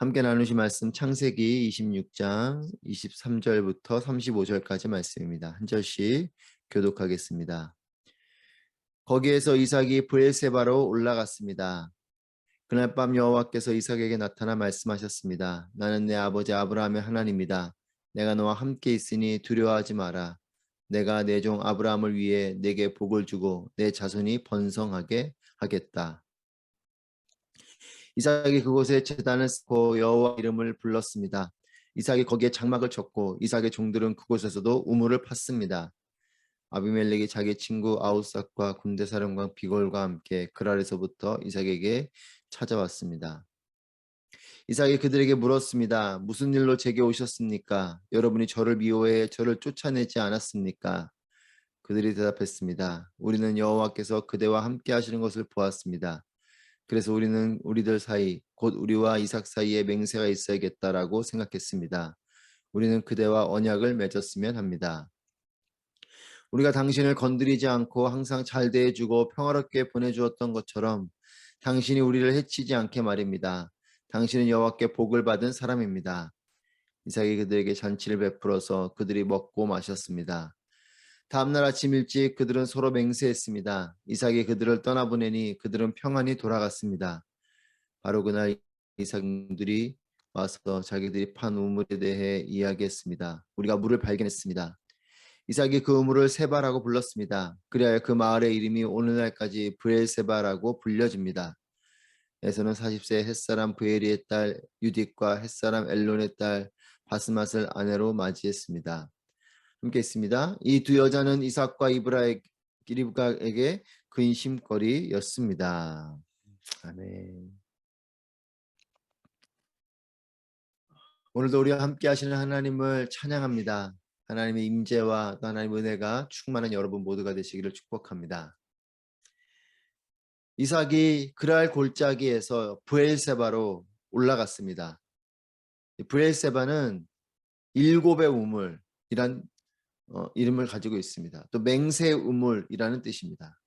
함께 나누실 말씀 창세기 26장 23절부터 35절까지 말씀입니다. 한 절씩 교독하겠습니다. 거기에서 이삭이 브엘세바로 올라갔습니다. 그날 밤 여호와께서 이삭에게 나타나 말씀하셨습니다. 나는 내 아버지 아브라함의 하나님이다. 내가 너와 함께 있으니 두려워하지 마라. 내가 내 종 아브라함을 위해 내게 복을 주고 내 자손이 번성하게 하겠다. 이삭이 그곳에 제단을 쌓고 여호와 이름을 불렀습니다. 이삭이 거기에 장막을 쳤고 이삭의 종들은 그곳에서도 우물을 팠습니다. 아비멜렉이 자기 친구 아우삭과 군대사령관 비골과 함께 그랄에서부터 이삭에게 찾아왔습니다. 이삭이 그들에게 물었습니다. 무슨 일로 제게 오셨습니까? 여러분이 저를 미워해 저를 쫓아내지 않았습니까? 그들이 대답했습니다. 우리는 여호와께서 그대와 함께 하시는 것을 보았습니다. 그래서 우리는 우리들 사이, 곧 우리와 이삭 사이에 맹세가 있어야겠다라고 생각했습니다. 우리는 그대와 언약을 맺었으면 합니다. 우리가 당신을 건드리지 않고 항상 잘 대해주고 평화롭게 보내주었던 것처럼 당신이 우리를 해치지 않게 말입니다. 당신은 여호와께 복을 받은 사람입니다. 이삭이 그들에게 잔치를 베풀어서 그들이 먹고 마셨습니다. 다음날 아침 일찍 그들은 서로 맹세했습니다. 이삭이 그들을 떠나보내니 그들은 평안히 돌아갔습니다. 바로 그날 이삭들이 와서 자기들이 판 우물에 대해 이야기했습니다. 우리가 물을 발견했습니다. 이삭이 그 우물을 세바라고 불렀습니다. 그리하여 그 마을의 이름이 오늘날까지 브엘세바라고 불려집니다. 에서는 40세 햇사람 브에리의 딸 유딕과 햇사람 엘론의 딸 바스맛을 아내로 맞이했습니다. 함께 있습니다. 이 두 여자는 이삭과 리브가에게 근심거리였습니다. 아멘. 오늘도 우리와 함께 하시는 하나님을 찬양합니다. 하나님의 임재와 또 하나님의 은혜가 충만한 여러분 모두가 되시기를 축복합니다. 이삭이 그랄 골짜기에서 브엘세바로 올라갔습니다. 브엘세바는 일곱의 우물이란 이름을 가지고 있습니다. 또 맹세 우물이라는 뜻입니다.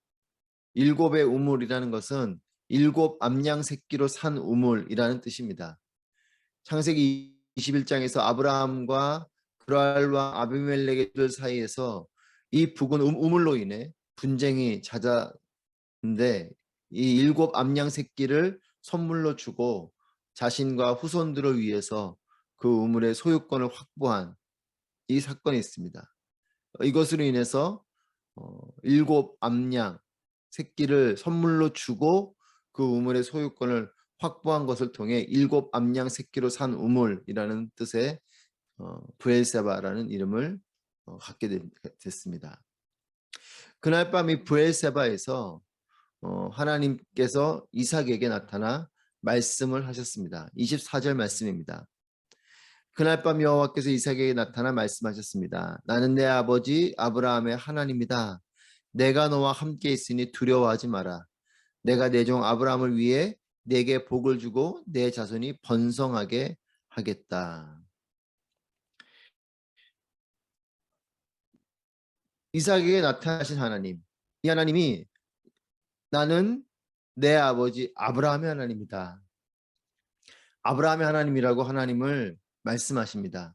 일곱의 우물이라는 것은 일곱 암양 새끼로 산 우물이라는 뜻입니다. 창세기 21장에서 아브라함과 그랄과 아비멜렉들 사이에서 이 북은 우물로 인해 분쟁이 잦았는데 이 일곱 암양 새끼를 선물로 주고 자신과 후손들을 위해서 그 우물의 소유권을 확보한 이 사건이 있습니다. 이것으로 인해서 일곱 암양 새끼를 선물로 주고 그 우물의 소유권을 확보한 것을 통해 일곱 암양 새끼로 산 우물이라는 뜻의 브엘세바라는 이름을 갖게 됐습니다. 그날 밤 이 브엘세바에서 하나님께서 이삭에게 나타나 말씀을 하셨습니다. 24절 말씀입니다. 그날 밤 여호와께서 이삭에게 나타나 말씀하셨습니다. 나는 내 아버지 아브라함의 하나님이다. 내가 너와 함께 있으니 두려워하지 마라. 내가 내 종 아브라함을 위해 내게 복을 주고 내 자손이 번성하게 하겠다. 이삭에게 나타나신 하나님, 이 하나님이 나는 내 아버지 아브라함의 하나님이다. 아브라함의 하나님이라고 하나님을 말씀하십니다.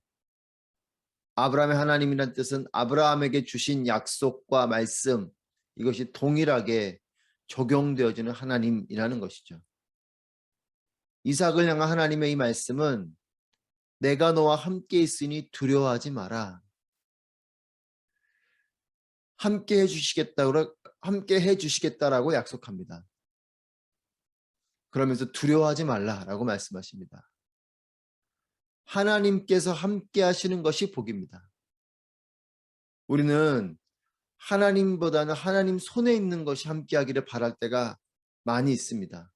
아브라함의 하나님이란 뜻은 아브라함에게 주신 약속과 말씀, 이것이 동일하게 적용되어지는 하나님이라는 것이죠. 이삭을 향한 하나님의 이 말씀은 내가 너와 함께 있으니 두려워하지 마라. 함께 해주시겠다라고 약속합니다. 그러면서 두려워하지 말라라고 말씀하십니다. 하나님께서 함께 하시는 것이 복입니다. 우리는 하나님보다는 하나님 손에 있는 것이 함께 하기를 바랄 때가 많이 있습니다.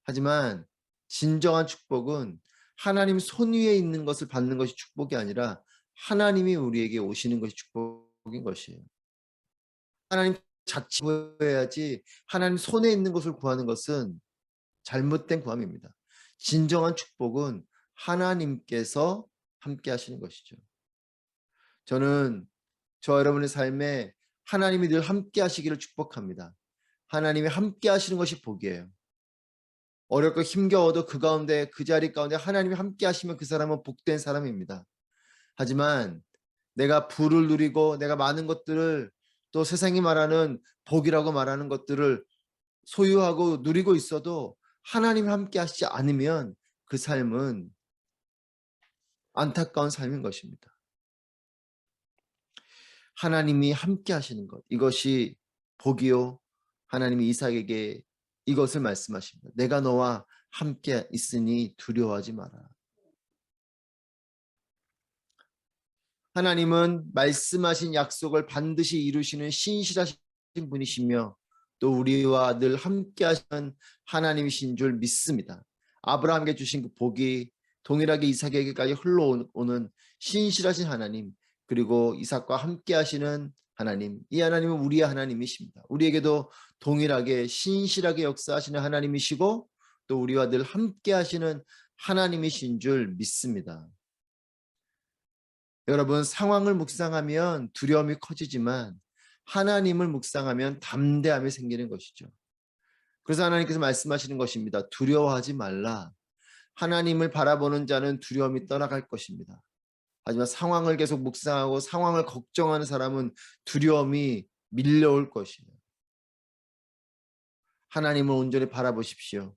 하지만 진정한 축복은 하나님 손 위에 있는 것을 받는 것이 축복이 아니라 하나님이 우리에게 오시는 것이 축복인 것이에요. 하나님 자체 구해야지 하나님 손에 있는 것을 구하는 것은 잘못된 구함입니다. 진정한 축복은 하나님께서 함께 하시는 것이죠. 저는 저와 여러분의 삶에 하나님이 늘 함께 하시기를 축복합니다. 하나님이 함께 하시는 것이 복이에요. 어렵고 힘겨워도 그 가운데, 그 자리 가운데 하나님이 함께 하시면 그 사람은 복된 사람입니다. 하지만 내가 부를 누리고 내가 많은 것들을, 또 세상이 말하는 복이라고 말하는 것들을 소유하고 누리고 있어도 하나님이 함께 하시지 않으면 그 삶은 안타까운 삶인 것입니다. 하나님이 함께 하시는 것, 이것이 복이요. 하나님이 이삭에게 이것을 말씀하십니다. 내가 너와 함께 있으니 두려워하지 마라. 하나님은 말씀하신 약속을 반드시 이루시는 신실하신 분이시며 또 우리와 늘 함께 하시는 하나님이신 줄 믿습니다. 아브라함에게 주신 그 복이 동일하게 이삭에게까지 흘러오는 신실하신 하나님, 그리고 이삭과 함께 하시는 하나님, 이 하나님은 우리의 하나님이십니다. 우리에게도 동일하게 신실하게 역사하시는 하나님이시고 또 우리와 늘 함께 하시는 하나님이신 줄 믿습니다. 여러분, 상황을 묵상하면 두려움이 커지지만 하나님을 묵상하면 담대함이 생기는 것이죠. 그래서 하나님께서 말씀하시는 것입니다. 두려워하지 말라. 하나님을 바라보는 자는 두려움이 떠나갈 것입니다. 하지만 상황을 계속 묵상하고 상황을 걱정하는 사람은 두려움이 밀려올 것이에요. 하나님을 온전히 바라보십시오.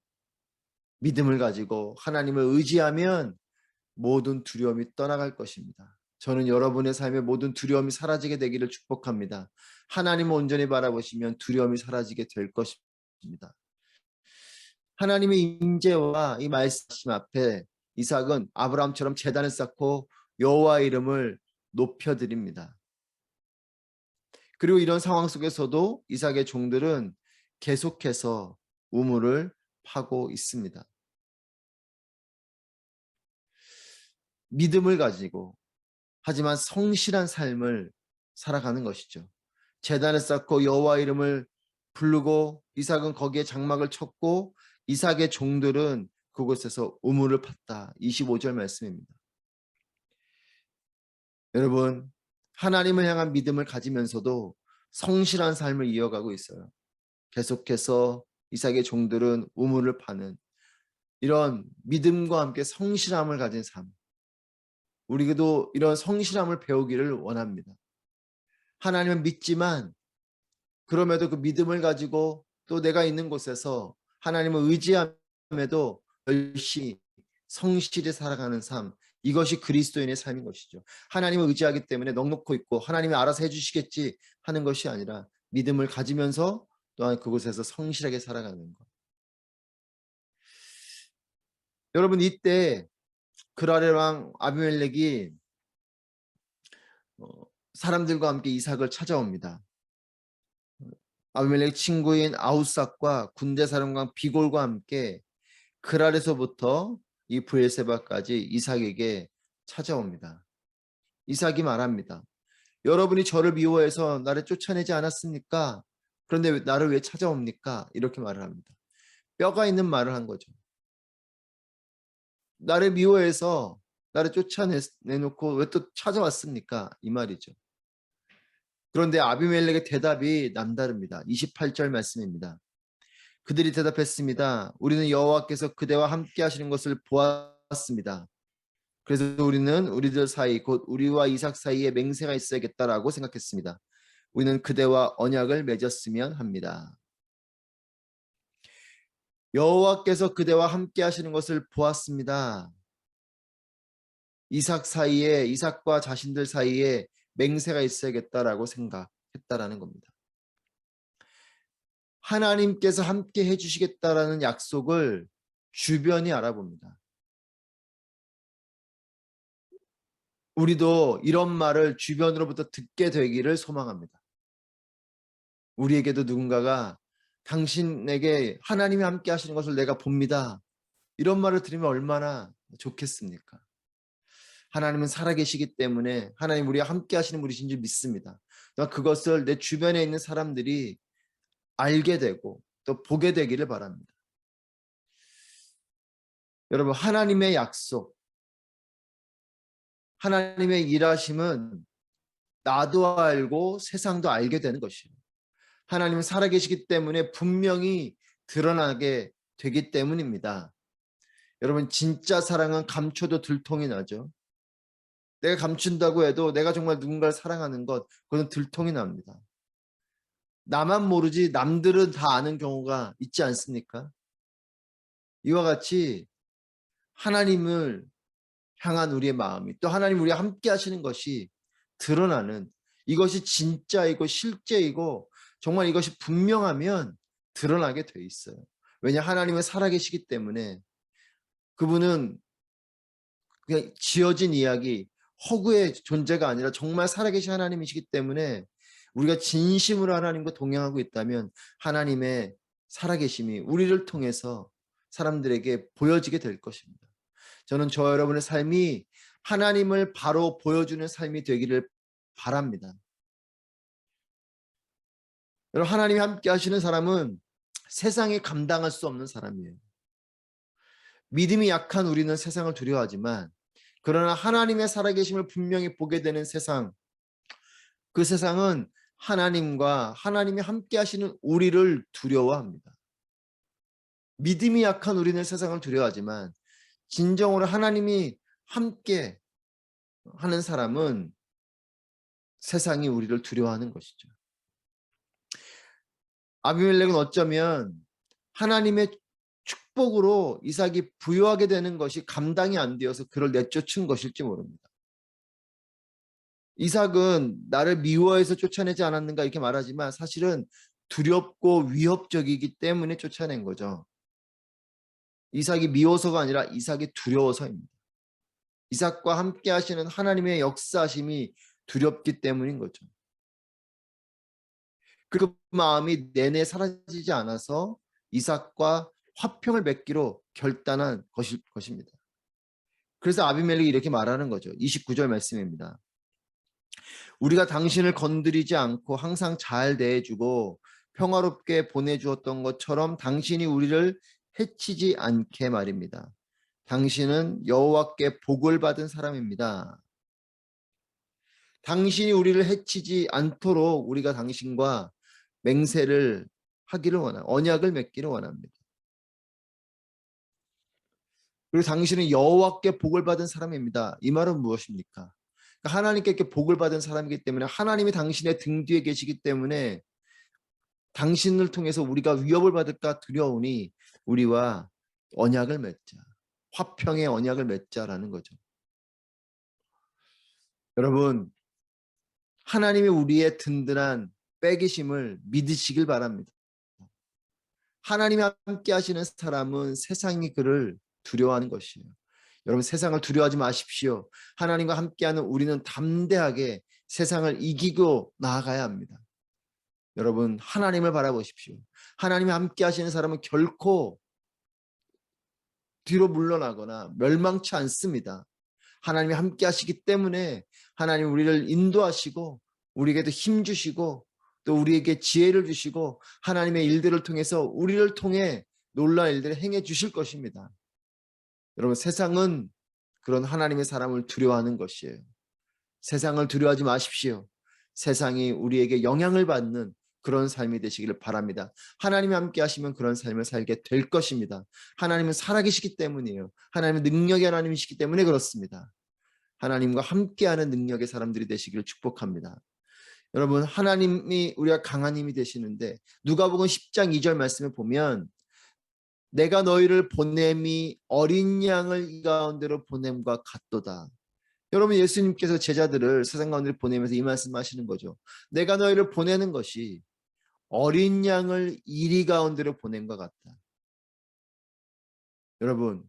믿음을 가지고 하나님을 의지하면 모든 두려움이 떠나갈 것입니다. 저는 여러분의 삶의 모든 두려움이 사라지게 되기를 축복합니다. 하나님을 온전히 바라보시면 두려움이 사라지게 될 것입니다. 하나님의 임재와 이 말씀 앞에 이삭은 아브라함처럼 제단을 쌓고 여호와의 이름을 높여드립니다. 그리고 이런 상황 속에서도 이삭의 종들은 계속해서 우물을 파고 있습니다. 믿음을 가지고 하지만 성실한 삶을 살아가는 것이죠. 제단을 쌓고 여호와 이름을 부르고 이삭은 거기에 장막을 쳤고 이삭의 종들은 그곳에서 우물을 팠다. 25절 말씀입니다. 여러분, 하나님을 향한 믿음을 가지면서도 성실한 삶을 이어가고 있어요. 계속해서 이삭의 종들은 우물을 파는 이런 믿음과 함께 성실함을 가진 삶, 우리도 이런 성실함을 배우기를 원합니다. 하나님은 믿지만 그럼에도 그 믿음을 가지고 또 내가 있는 곳에서 하나님을 의지함에도 열심히 성실히 살아가는 삶, 이것이 그리스도인의 삶인 것이죠. 하나님을 의지하기 때문에 넉넉히 있고 하나님이 알아서 해주시겠지 하는 것이 아니라 믿음을 가지면서 또한 그곳에서 성실하게 살아가는 것. 여러분, 이때 그랄의 왕 아비멜렉이 사람들과 함께 이삭을 찾아옵니다. 아비멜렉 친구인 아우삭과 군대 사령관 비골과 함께 그랄에서부터 이 브엘세바까지 이삭에게 찾아옵니다. 이삭이 말합니다. 여러분이 저를 미워해서 나를 쫓아내지 않았습니까? 그런데 나를 왜 찾아옵니까? 이렇게 말을 합니다. 뼈가 있는 말을 한 거죠. 나를 미워해서 나를 쫓아내놓고 왜 또 찾아왔습니까? 이 말이죠. 그런데 아비멜렉의 대답이 남다릅니다. 28절 말씀입니다. 그들이 대답했습니다. 우리는 여호와께서 그대와 함께 하시는 것을 보았습니다. 그래서 우리는 우리들 사이 곧 우리와 이삭 사이에 맹세가 있어야겠다라고 생각했습니다. 우리는 그대와 언약을 맺었으면 합니다. 여호와께서 그대와 함께 하시는 것을 보았습니다. 이삭과 자신들 사이에 맹세가 있어야겠다라고 생각했다라는 겁니다. 하나님께서 함께 해주시겠다라는 약속을 주변이 알아봅니다. 우리도 이런 말을 주변으로부터 듣게 되기를 소망합니다. 우리에게도 누군가가 당신에게 하나님이 함께 하시는 것을 내가 봅니다. 이런 말을 들으면 얼마나 좋겠습니까? 하나님은 살아계시기 때문에 하나님 우리와 함께 하시는 분이신 줄 믿습니다. 그것을 내 주변에 있는 사람들이 알게 되고 또 보게 되기를 바랍니다. 여러분, 하나님의 약속, 하나님의 일하심은 나도 알고 세상도 알게 되는 것이에요. 하나님은 살아계시기 때문에 분명히 드러나게 되기 때문입니다. 여러분, 진짜 사랑은 감춰도 들통이 나죠. 내가 감춘다고 해도 내가 정말 누군가를 사랑하는 것, 그건 들통이 납니다. 나만 모르지 남들은 다 아는 경우가 있지 않습니까? 이와 같이 하나님을 향한 우리의 마음이, 또 하나님 우리와 함께 하시는 것이 드러나는, 이것이 진짜이고 실제이고 정말 이것이 분명하면 드러나게 돼 있어요. 왜냐, 하나님은 살아계시기 때문에. 그분은 그냥 지어진 이야기, 허구의 존재가 아니라 정말 살아계신 하나님이시기 때문에 우리가 진심으로 하나님과 동행하고 있다면 하나님의 살아계심이 우리를 통해서 사람들에게 보여지게 될 것입니다. 저는 저 여러분의 삶이 하나님을 바로 보여주는 삶이 되기를 바랍니다. 여러분, 하나님이 함께 하시는 사람은 세상에 감당할 수 없는 사람이에요. 믿음이 약한 우리는 세상을 두려워하지만, 그러나 하나님의 살아계심을 분명히 보게 되는 세상, 그 세상은 하나님과 하나님이 함께 하시는 우리를 두려워합니다. 믿음이 약한 우리는 세상을 두려워하지만 진정으로 하나님이 함께 하는 사람은 세상이 우리를 두려워하는 것이죠. 아비멜렉은 어쩌면 하나님의 축복으로 이삭이 부유하게 되는 것이 감당이 안 되어서 그를 내쫓은 것일지 모릅니다. 이삭은 나를 미워해서 쫓아내지 않았는가 이렇게 말하지만 사실은 두렵고 위협적이기 때문에 쫓아낸 거죠. 이삭이 미워서가 아니라 이삭이 두려워서입니다. 이삭과 함께 하시는 하나님의 역사심이 두렵기 때문인 거죠. 그 마음이 내내 사라지지 않아서 이삭과 화평을 맺기로 결단한 것입니다. 그래서 아비멜렉이 이렇게 말하는 거죠. 29절 말씀입니다. 우리가 당신을 건드리지 않고 항상 잘 대해주고 평화롭게 보내주었던 것처럼 당신이 우리를 해치지 않게 말입니다. 당신은 여호와께 복을 받은 사람입니다. 당신이 우리를 해치지 않도록 우리가 당신과 맹세를 하기를 원합니다. 언약을 맺기를 원합니다. 그리고 당신은 여호와께 복을 받은 사람입니다. 이 말은 무엇입니까? 그러니까 하나님께 복을 받은 사람이기 때문에 하나님이 당신의 등 뒤에 계시기 때문에 당신을 통해서 우리가 위협을 받을까 두려우니 우리와 언약을 맺자. 화평의 언약을 맺자라는 거죠. 여러분, 하나님이 우리의 든든한 빼기심을 믿으시길 바랍니다. 하나님이 함께 하시는 사람은 세상이 그를 두려워하는 것이에요. 여러분, 세상을 두려워하지 마십시오. 하나님과 함께하는 우리는 담대하게 세상을 이기고 나아가야 합니다. 여러분, 하나님을 바라보십시오. 하나님이 함께 하시는 사람은 결코 뒤로 물러나거나 멸망치 않습니다. 하나님이 함께 하시기 때문에 하나님 우리를 인도하시고 우리에게도 힘 주시고 또 우리에게 지혜를 주시고 하나님의 일들을 통해서 우리를 통해 놀라운 일들을 행해 주실 것입니다. 여러분, 세상은 그런 하나님의 사람을 두려워하는 것이에요. 세상을 두려워하지 마십시오. 세상이 우리에게 영향을 받는 그런 삶이 되시기를 바랍니다. 하나님이 함께 하시면 그런 삶을 살게 될 것입니다. 하나님은 살아계시기 때문이에요. 하나님은 능력의 하나님이시기 때문에 그렇습니다. 하나님과 함께하는 능력의 사람들이 되시기를 축복합니다. 여러분, 하나님이 우리가 강한 힘이 되시는데 누가복음 10장 2절 말씀을 보면 내가 너희를 보냄이 어린 양을 이 가운데로 보냄과 같도다. 여러분, 예수님께서 제자들을 세상 가운데 보내면서 이 말씀하시는 거죠. 내가 너희를 보내는 것이 어린 양을 이리 가운데로 보냄과 같다. 여러분,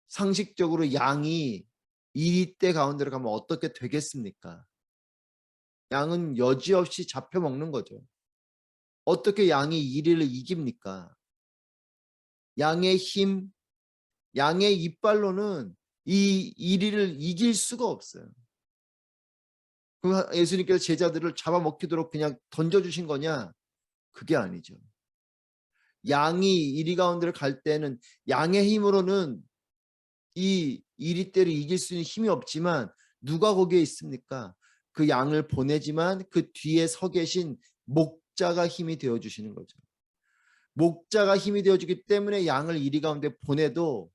상식적으로 양이 이리떼 가운데로 가면 어떻게 되겠습니까? 양은 여지없이 잡혀 먹는 거죠. 어떻게 양이 이리를 이깁니까? 양의 힘, 양의 이빨로는 이 이리를 이길 수가 없어요. 그럼 예수님께서 제자들을 잡아먹히도록 그냥 던져주신 거냐? 그게 아니죠. 양이 이리 가운데를 갈 때는 양의 힘으로는 이 이리떼를 이길 수 있는 힘이 없지만 누가 거기에 있습니까? 그 양을 보내지만 그 뒤에 서 계신 목자가 힘이 되어주시는 거죠. 목자가 힘이 되어주기 때문에 양을 이리 가운데 보내도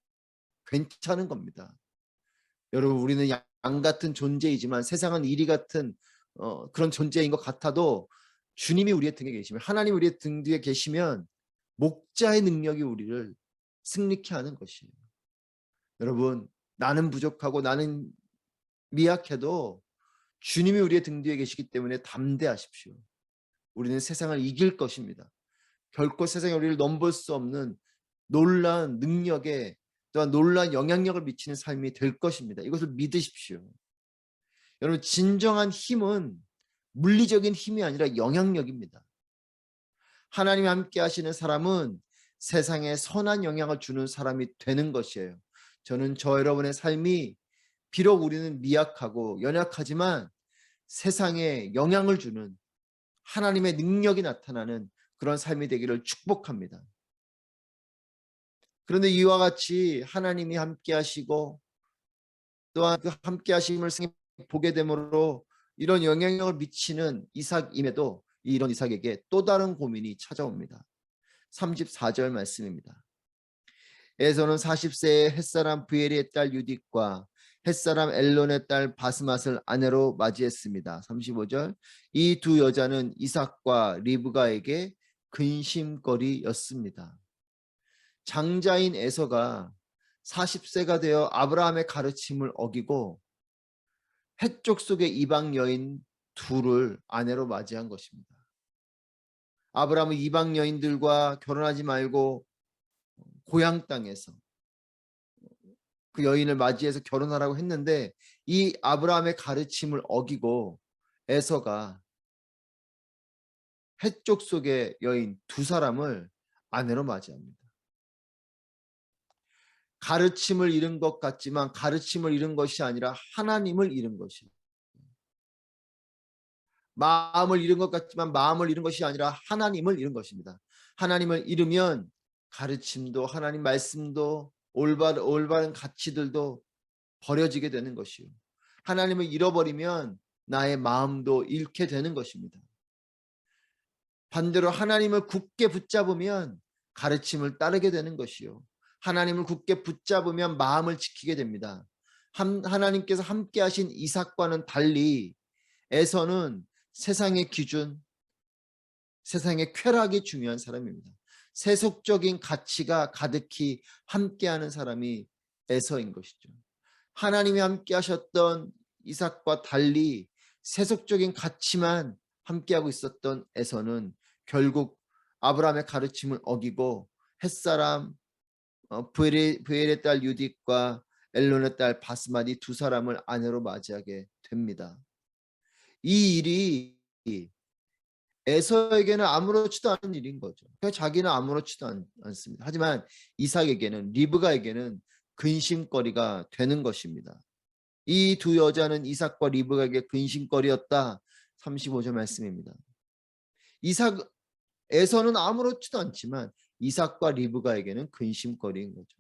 괜찮은 겁니다. 여러분, 우리는 양 같은 존재이지만 세상은 이리 같은 그런 존재인 것 같아도 주님이 우리의 등에 계시면, 하나님 우리의 등 뒤에 계시면 목자의 능력이 우리를 승리케 하는 것이에요. 여러분, 나는 부족하고 나는 미약해도 주님이 우리의 등 뒤에 계시기 때문에 담대하십시오. 우리는 세상을 이길 것입니다. 결코 세상에 우리를 넘볼 수 없는 놀라운 능력에, 또한 놀라운 영향력을 미치는 삶이 될 것입니다. 이것을 믿으십시오. 여러분, 진정한 힘은 물리적인 힘이 아니라 영향력입니다. 하나님이 함께 하시는 사람은 세상에 선한 영향을 주는 사람이 되는 것이에요. 저는 저 여러분의 삶이, 비록 우리는 미약하고 연약하지만 세상에 영향을 주는 하나님의 능력이 나타나는 그런 삶이 되기를 축복합니다. 그런데 이와 같이 하나님이 함께 하시고 또한 그 함께 하심을 보게 되므로 이런 영향력을 미치는 이삭임에도 이런 이삭에게 또 다른 고민이 찾아옵니다. 34절 말씀입니다. 에서는 40세의 햇사람 브엘의 딸 유딕과 햇사람 엘론의 딸 바스맛을 아내로 맞이했습니다. 35절, 이 두 여자는 이삭과 리브가에게 근심거리였습니다. 장자인 에서가 40세가 되어 아브라함의 가르침을 어기고 해쪽 속의 이방 여인 둘을 아내로 맞이한 것입니다. 아브라함은 이방 여인들과 결혼하지 말고 고향 땅에서 그 여인을 맞이해서 결혼하라고 했는데, 이 아브라함의 가르침을 어기고 에서가 해쪽 속의 여인 두 사람을 아내로 맞이합니다. 가르침을 잃은 것 같지만 가르침을 잃은 것이 아니라 하나님을 잃은 것이에요. 마음을 잃은 것 같지만 마음을 잃은 것이 아니라 하나님을 잃은 것입니다. 하나님을 잃으면 가르침도, 하나님 말씀도, 올바른 가치들도 버려지게 되는 것이요. 하나님을 잃어버리면 나의 마음도 잃게 되는 것입니다. 반대로 하나님을 굳게 붙잡으면 가르침을 따르게 되는 것이요. 하나님을 굳게 붙잡으면 마음을 지키게 됩니다. 하나님께서 함께 하신 이삭과는 달리 에서는 세상의 기준, 세상의 쾌락이 중요한 사람입니다. 세속적인 가치가 가득히 함께하는 사람이 에서인 것이죠. 하나님이 함께 하셨던 이삭과 달리 세속적인 가치만 함께하고 있었던 에서는 결국 아브라함의 가르침을 어기고 햇사람 브엘의 딸 유딕과 엘론의 딸 바스맛이 두 사람을 아내로 맞이하게 됩니다. 이 일이 에서에게는 아무렇지도 않은 일인 거죠. 자기는 아무렇지도 않습니다. 하지만 이삭에게는, 리브가에게는 근심거리가 되는 것입니다. 이 두 여자는 이삭과 리브가에게 근심거리였다. 35절 말씀입니다. 에서는 아무렇지도 않지만 이삭과 리브가에게는 근심거리인 거죠.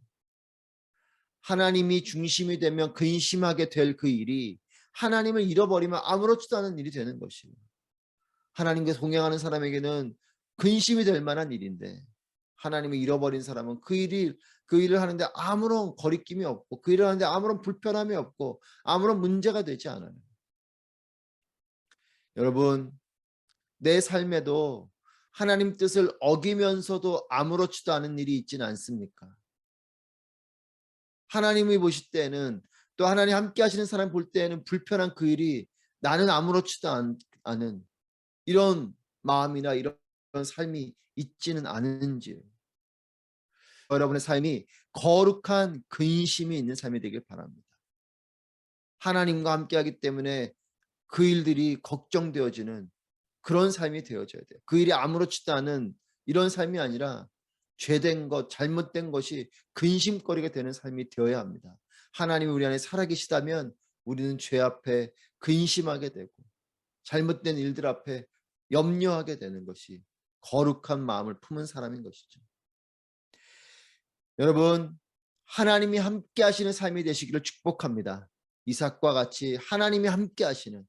하나님이 중심이 되면 근심하게 될 그 일이 하나님을 잃어버리면 아무렇지도 않은 일이 되는 것이에요. 하나님께 동행하는 사람에게는 근심이 될 만한 일인데, 하나님을 잃어버린 사람은 그 일을 하는데 아무런 거리낌이 없고, 그 일을 하는데 아무런 불편함이 없고 아무런 문제가 되지 않아요. 여러분, 내 삶에도 하나님 뜻을 어기면서도 아무렇지도 않은 일이 있지는 않습니까? 하나님이 보실 때는, 또 하나님 함께 하시는 사람 볼 때에는 불편한 그 일이 나는 아무렇지도 않은 이런 마음이나 이런 삶이 있지는 않은지, 여러분의 삶이 거룩한 근심이 있는 삶이 되길 바랍니다. 하나님과 함께하기 때문에 그 일들이 걱정되어지는 그런 삶이 되어져야 돼요. 그 일이 아무렇지도 않은 이런 삶이 아니라 죄된 것, 잘못된 것이 근심거리가 되는 삶이 되어야 합니다. 하나님이 우리 안에 살아계시다면 우리는 죄 앞에 근심하게 되고 잘못된 일들 앞에 염려하게 되는 것이 거룩한 마음을 품은 사람인 것이죠. 여러분, 하나님이 함께 하시는 삶이 되시기를 축복합니다. 이삭과 같이 하나님이 함께 하시는,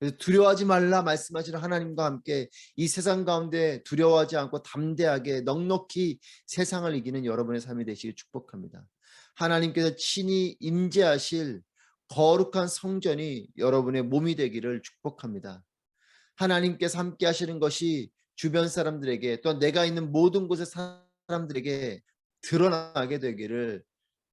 그래서 두려워하지 말라 말씀하시는 하나님과 함께 이 세상 가운데 두려워하지 않고 담대하게 넉넉히 세상을 이기는 여러분의 삶이 되시길 축복합니다. 하나님께서 친히 임재하실 거룩한 성전이 여러분의 몸이 되기를 축복합니다. 하나님께서 함께 하시는 것이 주변 사람들에게 또 내가 있는 모든 곳의 사람들에게 드러나게 되기를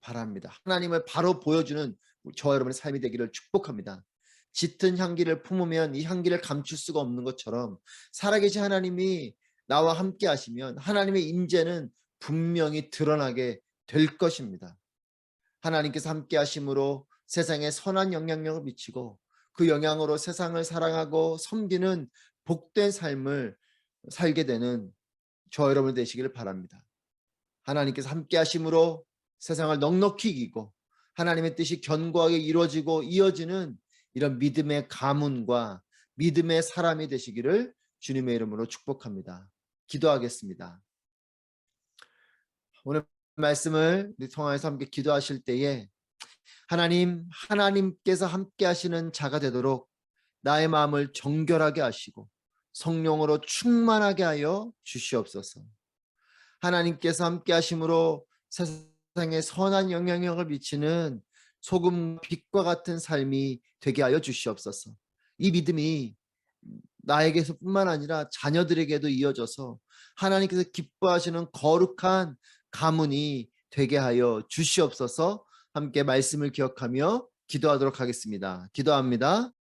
바랍니다. 하나님을 바로 보여주는 저와 여러분의 삶이 되기를 축복합니다. 짙은 향기를 품으면 이 향기를 감출 수가 없는 것처럼 살아계신 하나님이 나와 함께 하시면 하나님의 임재는 분명히 드러나게 될 것입니다. 하나님께서 함께 하심으로 세상에 선한 영향력을 미치고 그 영향으로 세상을 사랑하고 섬기는 복된 삶을 살게 되는 저 여러분 되시기를 바랍니다. 하나님께서 함께 하심으로 세상을 넉넉히 이기고 하나님의 뜻이 견고하게 이루어지고 이어지는 이런 믿음의 가문과 믿음의 사람이 되시기를 주님의 이름으로 축복합니다. 기도하겠습니다. 오늘 말씀을 우리 통화에서 함께 기도하실 때에 하나님께서 함께 하시는 자가 되도록 나의 마음을 정결하게 하시고 성령으로 충만하게 하여 주시옵소서. 하나님께서 함께 하심으로 세상에 선한 영향력을 미치는 소금 빛과 같은 삶이 되게 하여 주시옵소서. 이 믿음이 나에게서뿐만 아니라 자녀들에게도 이어져서 하나님께서 기뻐하시는 거룩한 가문이 되게 하여 주시옵소서. 함께 말씀을 기억하며 기도하도록 하겠습니다. 기도합니다.